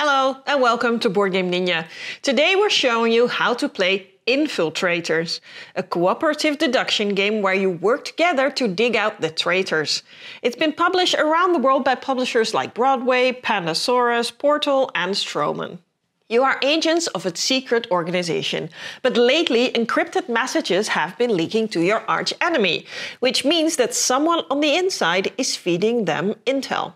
Hello and welcome to BoardgameNinja. Today we're showing you how to play Infiltrators, a cooperative deduction game where you work together to dig out the traitors. It's been published around the world by publishers like Broadway, Pandasaurus, Portal and Stroman. You are agents of a secret organization, but lately encrypted messages have been leaking to your arch enemy, which means that someone on the inside is feeding them intel.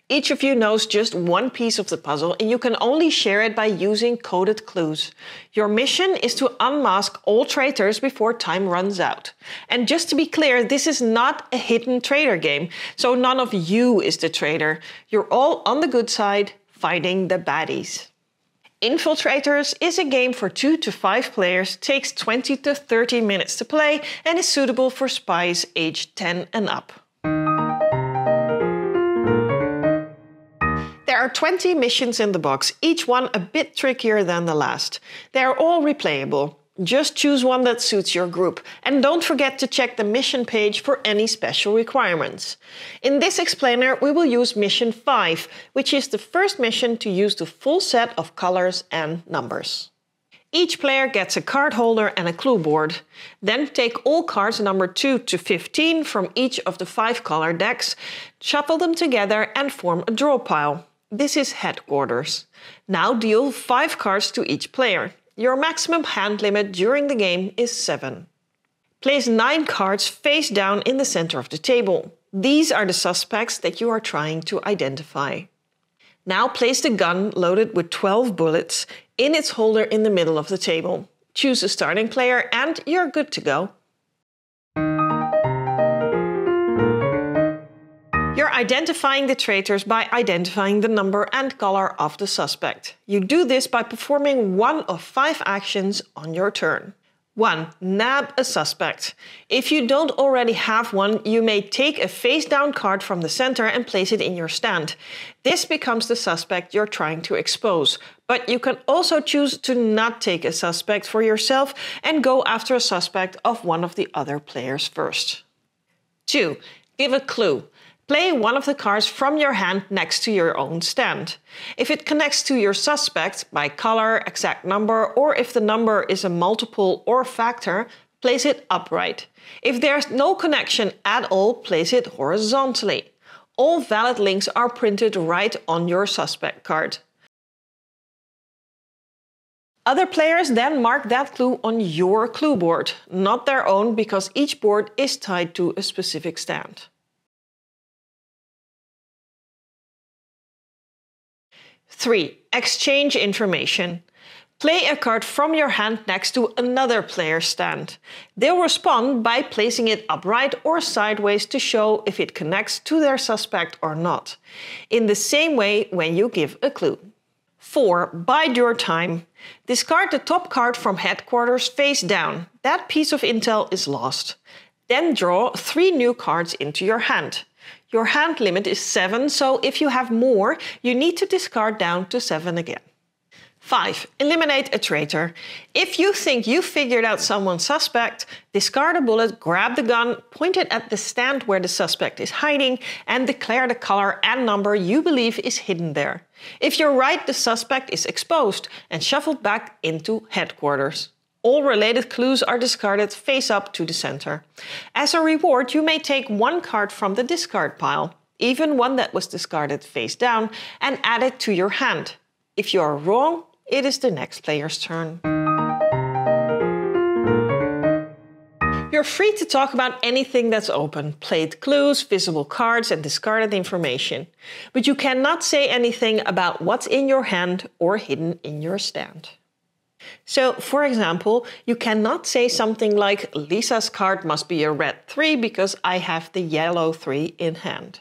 Each of you knows just one piece of the puzzle and you can only share it by using coded clues. Your mission is to unmask all traitors before time runs out. And just to be clear, this is not a hidden traitor game, so none of you is the traitor. You're all on the good side, fighting the baddies. Infiltrators is a game for 2 to 5 players, takes 20 to 30 minutes to play and is suitable for spies aged 10 and up. There are 20 missions in the box, each one a bit trickier than the last. They are all replayable. Just choose one that suits your group and don't forget to check the mission page for any special requirements. In this explainer we will use mission 5, which is the first mission to use the full set of colors and numbers. Each player gets a card holder and a clue board. Then take all cards numbered 2 to 15 from each of the 5 color decks, shuffle them together and form a draw pile. This is headquarters. Now deal 5 cards to each player. Your maximum hand limit during the game is 7. Place 9 cards face down in the center of the table. These are the suspects that you are trying to identify. Now place the gun loaded with 12 bullets in its holder in the middle of the table. Choose a starting player and you're good to go. You're identifying the traitors by identifying the number and color of the suspect. You do this by performing one of 5 actions on your turn. 1. Nab a suspect. If you don't already have one, you may take a face-down card from the center and place it in your stand. This becomes the suspect you're trying to expose. But you can also choose to not take a suspect for yourself and go after a suspect of one of the other players first. 2. Give a clue. Play one of the cards from your hand next to your own stand. If it connects to your suspect by color, exact number, or if the number is a multiple or factor, place it upright. If there's no connection at all, place it horizontally. All valid links are printed right on your suspect card. Other players then mark that clue on your clue board, not their own, because each board is tied to a specific stand. 3. Exchange information. Play a card from your hand next to another player's stand. They'll respond by placing it upright or sideways to show if it connects to their suspect or not. In the same way when you give a clue. 4. Bide your time. Discard the top card from headquarters face down. That piece of intel is lost. Then draw 3 new cards into your hand. Your hand limit is 7, so if you have more, you need to discard down to 7 again. 5. Eliminate a traitor. If you think you figured out someone's suspect, discard a bullet, grab the gun, point it at the stand where the suspect is hiding, and declare the color and number you believe is hidden there. If you're right, the suspect is exposed and shuffled back into headquarters. All related clues are discarded face up to the center. As a reward, you may take 1 card from the discard pile, even one that was discarded face down, and add it to your hand. If you are wrong, it is the next player's turn. You're free to talk about anything that's open, played clues, visible cards and discarded information. But you cannot say anything about what's in your hand or hidden in your stand. So, for example, you cannot say something like, Lisa's card must be a red 3 because I have the yellow 3 in hand.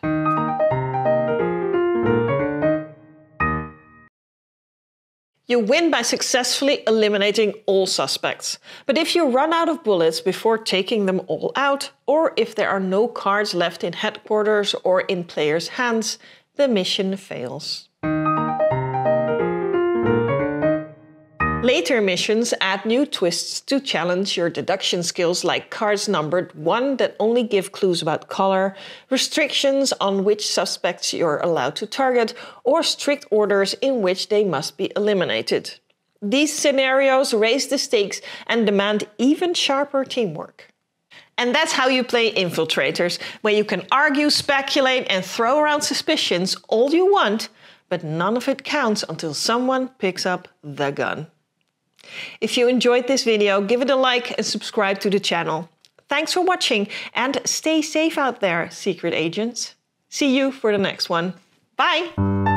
You win by successfully eliminating all suspects. But if you run out of bullets before taking them all out, or if there are no cards left in headquarters or in players' hands, the mission fails. Later missions add new twists to challenge your deduction skills, like cards numbered 1 that only give clues about color, restrictions on which suspects you're allowed to target, or strict orders in which they must be eliminated. These scenarios raise the stakes and demand even sharper teamwork. And that's how you play Infiltrators, where you can argue, speculate, and throw around suspicions all you want, but none of it counts until someone picks up the gun. If you enjoyed this video, give it a like and subscribe to the channel. Thanks for watching and stay safe out there, secret agents. See you for the next one. Bye!